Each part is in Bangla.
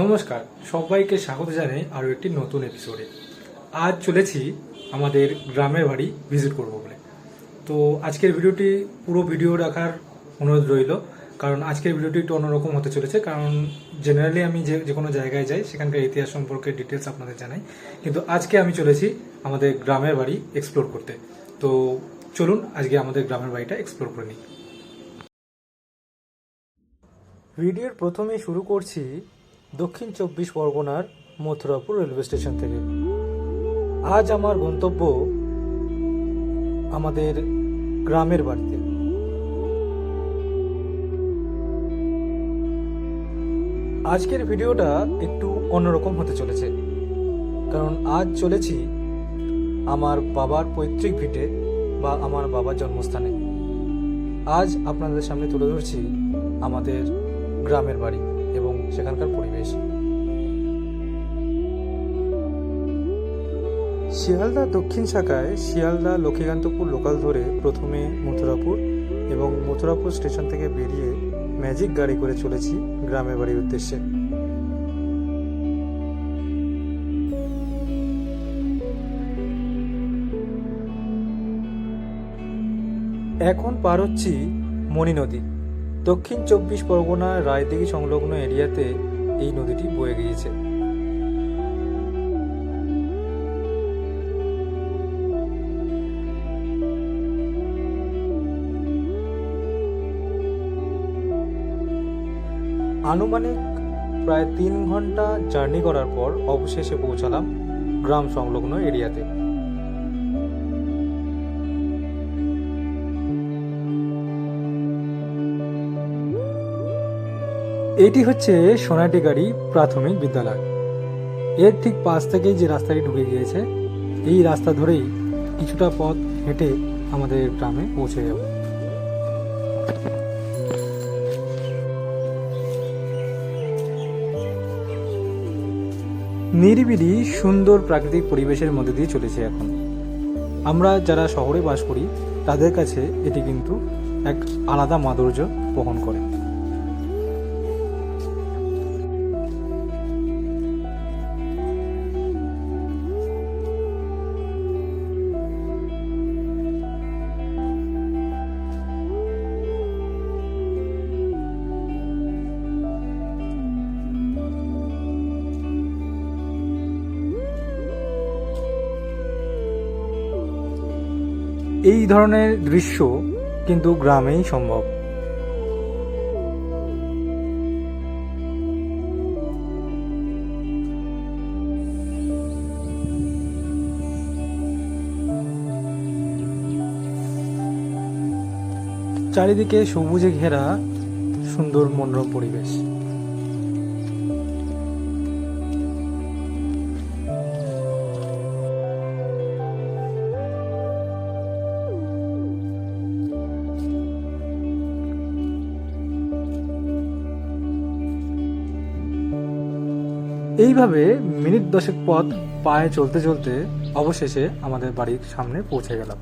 নমস্কার, সবাইকে স্বাগত জানাই আরও একটি নতুন এপিসোডে। আজ চলেছি আমাদের গ্রামের বাড়ি ভিজিট করব বলে। তো আজকের ভিডিওটি পুরো ভিডিও রাখার অনুরোধ রইল, কারণ আজকের ভিডিওটি একটু অন্যরকম হতে চলেছে। কারণ জেনারেলি আমি যে কোনো জায়গায় যাই সেখানকার ইতিহাস সম্পর্কে ডিটেলস আপনাদের জানাই, কিন্তু আজকে আমি চলেছি আমাদের গ্রামের বাড়ি এক্সপ্লোর করতে। তো চলুন আজকে আমাদের গ্রামের বাড়িটা এক্সপ্লোর করে নিই। ভিডিওর প্রথমে শুরু করছি দক্ষিণ 24 পরগনার মথুরাপুর রেলওয়ে স্টেশন থেকে। আজ আমার গন্তব্য আমাদের গ্রামের বাড়িতে। আজকের ভিডিওটা একটু অন্যরকম হতে চলেছে, কারণ আজ চলেছি আমার বাবার পৈতৃক ভিটে বা আমার বাবার জন্মস্থানে। আজ আপনাদের সামনে তুলে ধরছি আমাদের গ্রামের বাড়ি এবং সেখানকার পরিবেশ। শিয়ালদা দক্ষিণ শাখায় শিয়ালদা লক্ষ্মীকান্তপুর লোকাল ধরে প্রথমে মথুরাপুর এবং মথুরাপুর স্টেশন থেকে বেরিয়ে ম্যাজিক গাড়ি করে চলেছি গ্রামের বাড়ির উদ্দেশ্যে। এখন পার হচ্ছি মণি নদী। দক্ষিণ 24 পরগনা রায়দিঘি সংলগ্ন এরিয়াতে এই নদীটি বয়ে গিয়েছে। আনুমানিক প্রায় 3 ঘন্টা জার্নি করার পর অবশেষে পৌঁছালাম গ্রাম সংলগ্ন এরিয়াতে। এটি হচ্ছে সোনাটিগাড়ি প্রাথমিক বিদ্যালয়। এর ঠিক পাশ থেকেই যে রাস্তাটি ঢুকে গিয়েছে, এই রাস্তা ধরেই কিছুটা পথ হেঁটে আমাদের গ্রামে পৌঁছে যাব। নিরিবিলি সুন্দর প্রাকৃতিক পরিবেশের মধ্যে দিয়ে চলেছে এখন। আমরা যারা শহরে বাস করি তাদের কাছে এটি কিন্তু এক আলাদা মাধুর্য বহন করে। এই ধরনের দৃশ্য কিন্তু গ্রামেই সম্ভব। চারিদিকে সবুজে ঘেরা সুন্দর মনোরম পরিবেশ। এইভাবে মিনিট 10 পথ পায়ে চলতে চলতে অবশেষে আমাদের বাড়ির সামনে পৌঁছে গেলাম।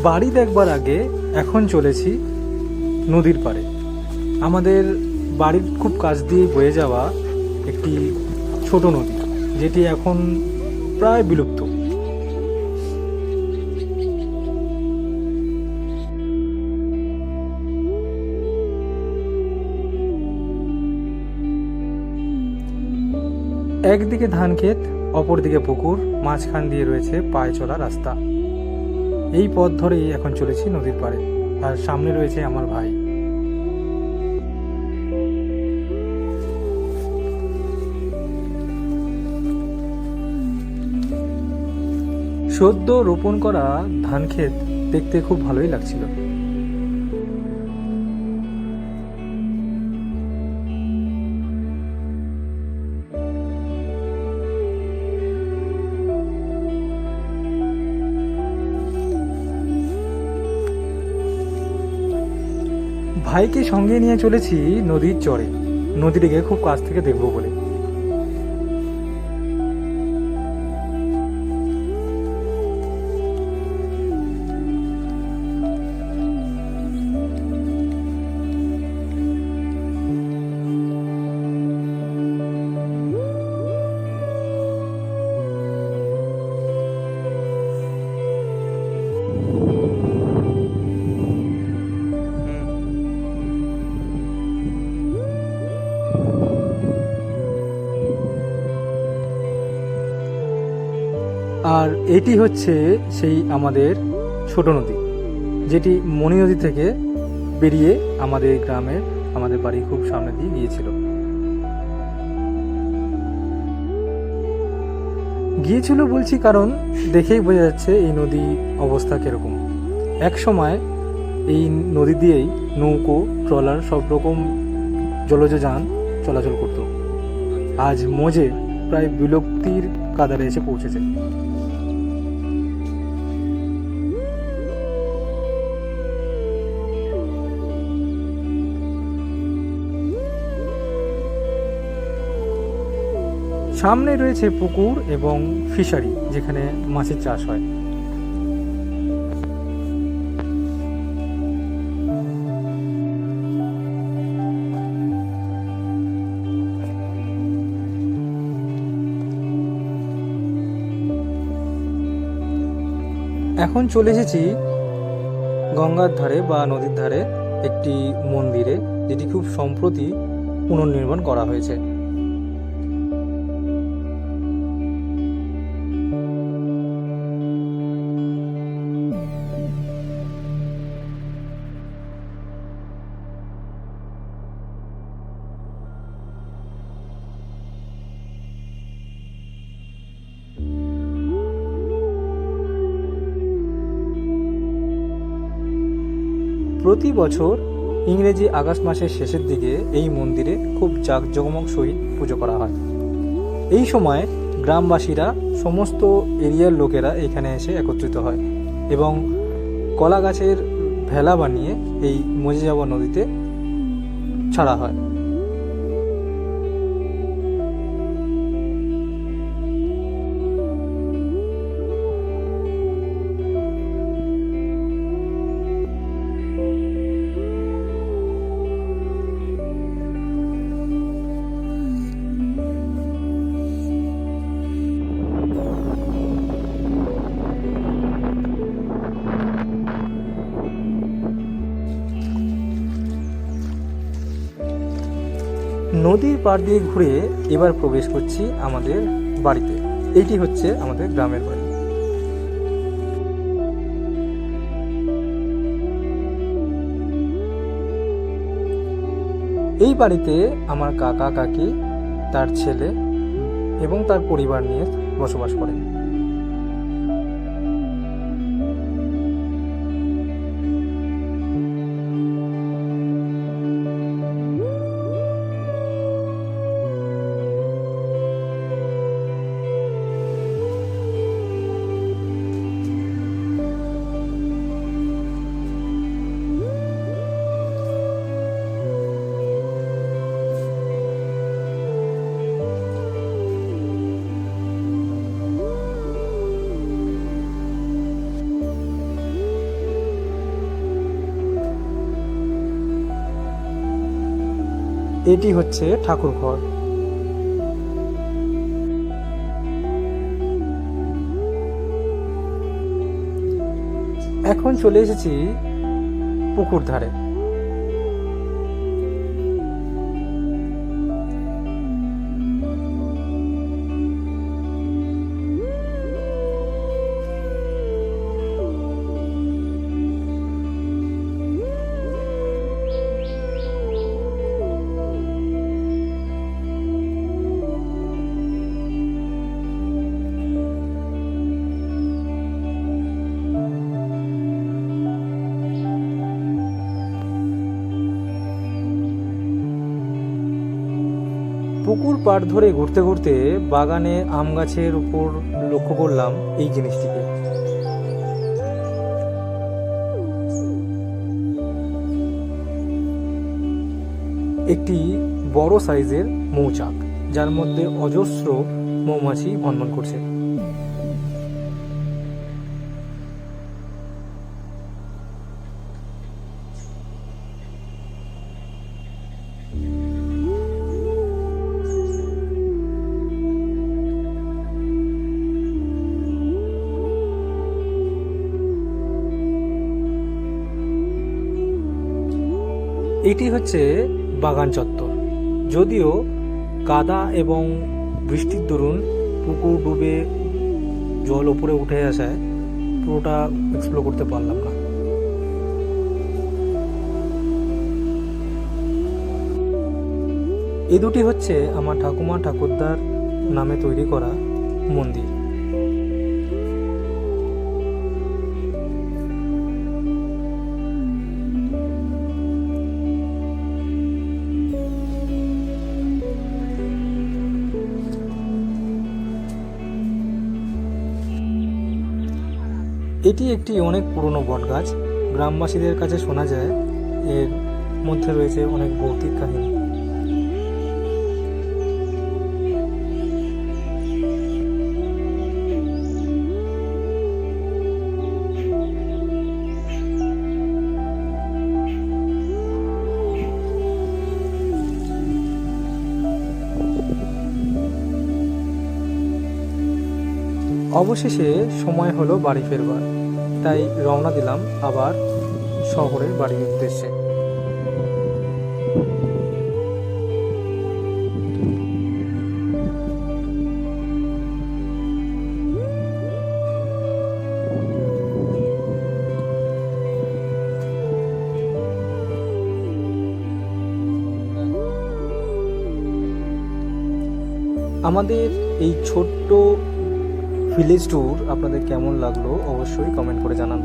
বাড়ি দেখবার আগে এখন চলেছি নদীর পাড়ে। আমাদের বাড়ির খুব কাছ দিয়ে বয়ে যাওয়া একটি ছোট নদী, যেটি এখন প্রায় বিলুপ্ত। একদিকে ধান ক্ষেত, অপরদিকে পুকুর, মাঝখান দিয়ে রয়েছে পায়ে চলা রাস্তা। এই পথ ধরেই এখন চলেছি নদীর পাড়ে, আর সামনে রয়েছে আমার ভাই। সদ্য রোপণ করা ধান ক্ষেত দেখতে খুব ভালোই লাগছিল। ভাইকে সঙ্গে নিয়ে চলেছি নদীর চরে, নদীটিকে খুব কাছ থেকে দেখব বলে। আর এটি হচ্ছে সেই আমাদের ছোট নদী, যেটি মণি নদী থেকে বেরিয়ে আমাদের গ্রামে আমাদের বাড়ি খুব সামনে দিয়ে গিয়েছিল বলছি কারণ দেখেই বোঝা যাচ্ছে এই নদী অবস্থা কিরকম। এক সময় এই নদী দিয়েই নৌকো, ট্রলার সব রকম জলজ যান চলাচল করত। আজ মজে প্রায় বিলুপ্তির কাতারে এসে পৌঁছেছে। সামনে রয়েছে পুকুর এবং ফিশারি, যেখানে মাছের চাষ হয়। এখন চলে এসেছি গঙ্গার ধারে বা নদীর ধারে একটি মন্দিরে, যেটি খুব সম্প্রতি পুনর্নির্মাণ করা হয়েছে। প্রতি বছর ইংরেজি আগস্ট মাসের শেষের দিকে এই মন্দিরে খুব জাঁকজমক সহিত পুজো করা হয়। এই সময় গ্রামবাসীরা, সমস্ত এরিয়ার লোকেরা এখানে এসে একত্রিত হয় এবং কলা গাছের ভেলা বানিয়ে এই মজে যাওয়া নদীতে ছাড়া হয়। নদীর পাড় দিয়ে ঘুরে এবার প্রবেশ করছি আমাদের বাড়িতে। এটি হচ্ছে আমাদের গ্রামের বাড়ি। এই বাড়িতে আমার কাকা কাকি, তার ছেলে এবং তার পরিবার নিয়ে বসবাস করেন। এটি হচ্ছে ঠাকুর ঘর। এখন চলে এসেছি পুকুর ধারে। পুকুর পাড় ধরে ঘুরতে ঘুরতে বাগানে আম গাছের উপর লক্ষ্য করলাম এই জিনিসটিকে। একটি বড় সাইজের মৌচাক, যার মধ্যে অজস্র মৌমাছি ভনভন করছে। এটি হচ্ছে বাগান চত্বর। যদিও কাদা এবং বৃষ্টির দরুন পুকুর ডুবে জল উপরে উঠে আসায় পুরোটা এক্সপ্লোর করতে পারলাম না। এই দুটি হচ্ছে আমার ঠাকুমা ঠাকুরদার নামে তৈরি করা মন্দির। এটি একটি অনেক পুরনো বটগাছ। গ্রামবাসীদের কাছে শোনা যায় এর মধ্যে রয়েছে অনেক ভৌতিক কাহিনী। অবশেষে সময় হলো বাড়ি ফেরবার, তাই রওনা দিলাম আবার শহরের বাড়ির উদ্দেশ্যে। আমাদের এই ছোট্ট ভিলেজ ট্যুর আপনাদের কেমন লাগলো অবশ্যই কমেন্ট করে জানান।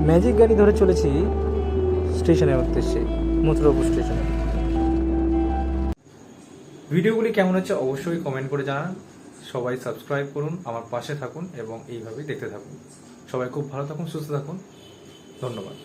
ম্যাজিক গাড়ি ধরে চলেছি স্টেশনের উদ্দেশ্যে, মথুরাপুর স্টেশনে। ভিডিওগুলি কেমন হচ্ছে অবশ্যই কমেন্ট করে জানান। সবাই সাবস্ক্রাইব করুন, আমার পাশে থাকুন এবং এইভাবেই দেখতে থাকুন। সবাই খুব ভালো থাকুন, সুস্থ থাকুন। ধন্যবাদ।